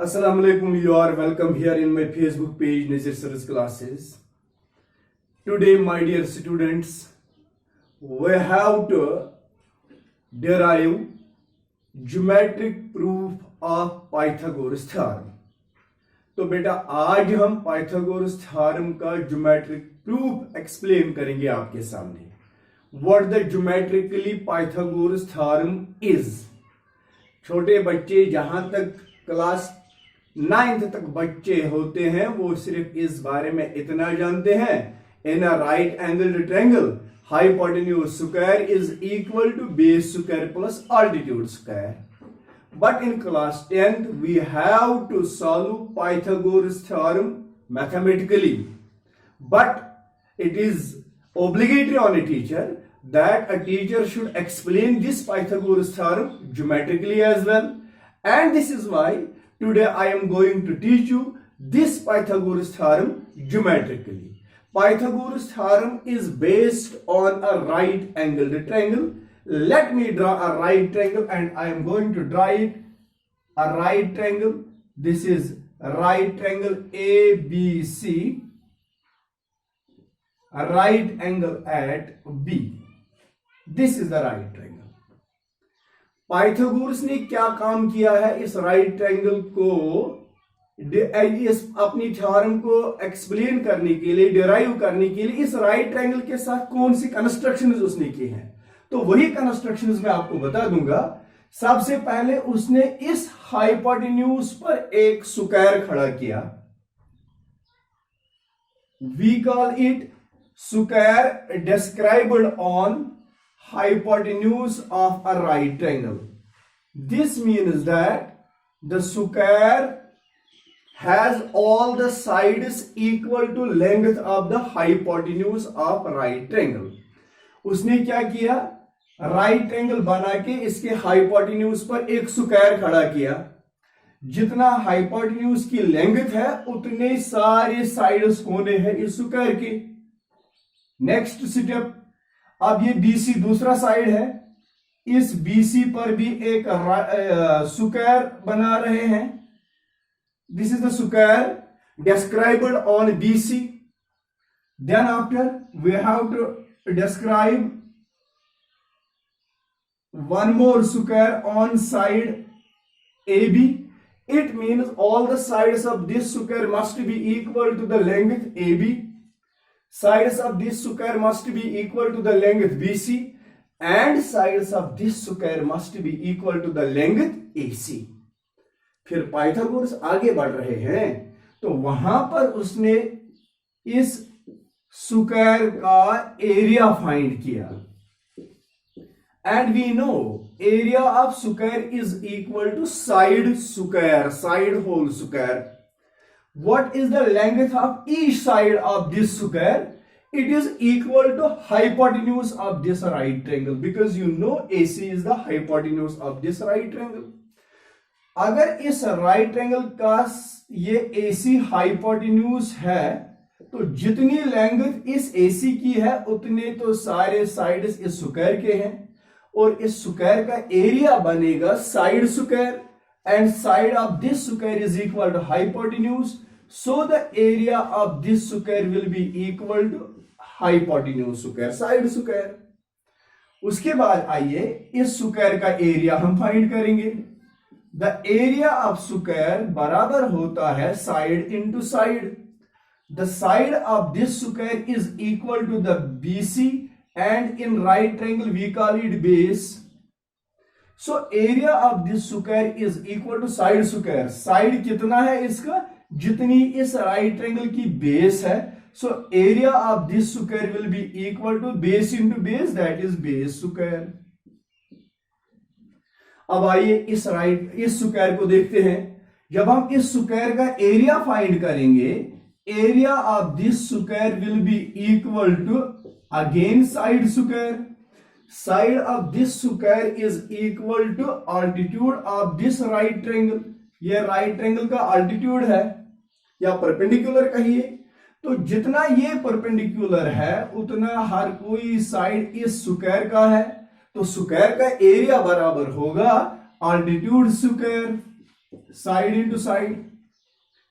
Assalamu alaikum, you are welcome here in my Facebook page Nazir Sir's classes. Today my dear students, we have to derive geometric proof of Pythagoras theorem. तो बेटा आज हम Pythagoras theorem का geometric proof explain करेंगे आपके सामने. What the geometrically Pythagoras theorem is. छोटे बच्चे जहां तक क्लास 9th तक बच्चे होते हैं वो सिर्फ इस बारे में इतना जानते हैं, in a right angle triangle hypotenuse square is equal to base square plus altitude square. But in class 10th, we have to solve Pythagoras theorem mathematically. But it is obligatory on a teacher that a teacher should explain this Pythagoras theorem geometrically as well. And this is why today I am going to teach you this Pythagoras theorem geometrically. Pythagoras theorem is based on a right angled triangle. Let me draw a right triangle and I am going to draw it a right triangle. This is a right triangle ABC, a right angle at B. This is the right triangle. Pythagoras ने क्या काम किया है इस right triangle को इस अपनी theorem को एक्सप्लेन करने के लिए, डिराइव करने के लिए इस राइट ट्रायंगल के साथ कौन सी कंस्ट्रक्शंस उसने की हैं, तो वही कंस्ट्रक्शंस मैं आपको बता दूंगा. सबसे पहले उसने इस हाइपोटेन्यूज पर एक स्क्वायर खड़ा किया. We call it square described on hypotenuse of a right triangle. This means that the square has all the sides equal to length of the hypotenuse of right triangle. उसने क्या किया, right triangle बना के इसके hypotenuse पर एक square खड़ा किया. जितना हाइपोटेन्यूज की लेंथ है उतने सारे साइड्स कोने हैं इस स्क्वायर के. नेक्स्ट स्टेप, अब ये BC दूसरा साइड है, इस BC पर भी एक स्क्वायर बना रहे हैं. This is the square described on BC. Then after we have to describe one more square on side AB. It means all the sides of this square must be equal to the length AB. Sides of this square must be equal to the length BC and sides of this square must be equal to the length AC. फिर Pythagoras आगे बढ़ रहे हैं तो वहां पर उसने इस स्क्वायर का एरिया फाइंड किया. And we know area of square is equal to side square, side whole square. What is the length of each side of this square? It is equal to hypotenuse of this right triangle, because you know AC is the hypotenuse of this right triangle. अगर इस right triangle का ये AC hypotenuse है तो जितनी length इस AC की है उतने तो सारे साइड्स इस स्क्वायर के हैं और इस स्क्वायर का एरिया बनेगा side square and side of this square is equal to hypotenuse. So the area of this square will be equal to hypotenuse square, side square. उसके बाद आइए इस स्क्वायर का एरिया हम फाइंड करेंगे. द एरिया ऑफ स्क्वायर बराबर होता है side into side. The side of this square is equal to the BC and in right triangle we call it base. So area of this square is equal to side square. Side कितना है इसका, जितनी इस right triangle की base है. So area of this square will be equal to base into base, that is base square. अब आइए इस स्क्वायर को देखते हैं. जब हम इस स्क्वायर का एरिया फाइंड करेंगे, area of this square will be equal to again side square. Side of this square is equal to altitude of this right triangle. ये right triangle का altitude है या perpendicular कहिए. तो जितना ये perpendicular है उतना हर कोई साइड इस स्क्वायर का है. तो स्क्वायर का एरिया बराबर होगा altitude square. Side into side,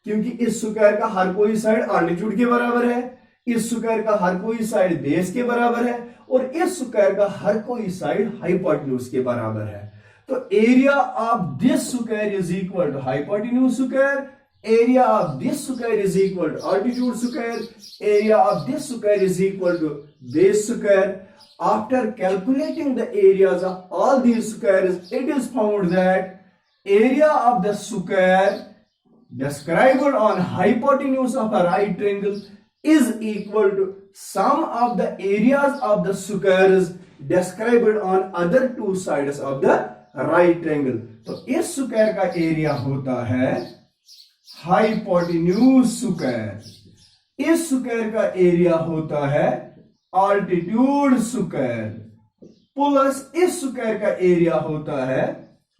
क्योंकि इस स्क्वायर का हर कोई साइड आल्टीट्यूड के बराबर है, इस स्क्वायर का हर कोई साइड बेस के बराबर है, और इस स्क्वायर का हर कोई साइड हाइपोटेन्यूज के बराबर है। तो area of this square is equal to hypotenuse square, area of this square is equal to altitude square, area of this square is equal to base square. After calculating the areas of all these squares, it is found that area of the square described on hypotenuse of a right triangle is equal to sum of the areas of the squares described on other two sides of the right triangle. तो इस square का area होता है hypotenuse square, इस square का area होता है altitude square, plus इस स्क्वायर का एरिया होता है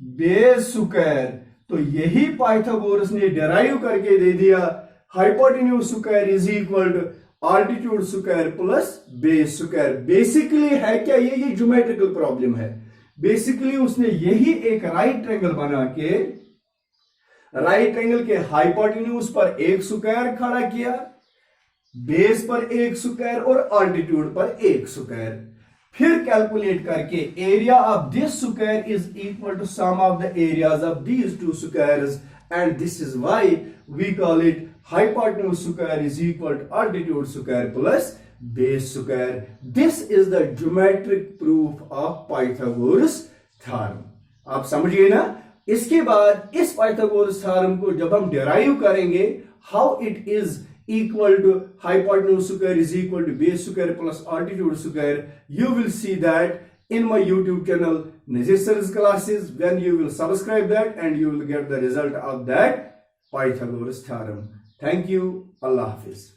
बेस स्क्वायर। तो यही पाइथागोरस ने डिराइव करके दे दिया, hypotenuse square is equal to altitude square plus base square. Basically है क्या, ये ज्योमेट्रिकल प्रॉब्लम है। बेसिकली उसने यही एक राइट ट्रायंगल बना के राइट ट्रायंगल के हाइपोटेन्यूज पर एक स्क्वायर खड़ा किया, बेस पर एक स्क्वायर और आल्टीट्यूड पर एक स्क्वायर, फिर कैलकुलेट करके area of this square is equal to sum of the areas of these two squares, and this is why we call it hypotenuse square is equal to altitude square plus base square. This is the geometric proof of Pythagoras theorem. आप समझिए ना। इसके बाद इस Pythagoras theorem को जब हम derive करेंगे, how it is equal to hypotenuse square is equal to base square plus altitude square, you will see that in my YouTube channel Nazir Sir's classes, when you will subscribe that and you will get the result of that Pythagoras theorem. Thank you. Allah Hafiz.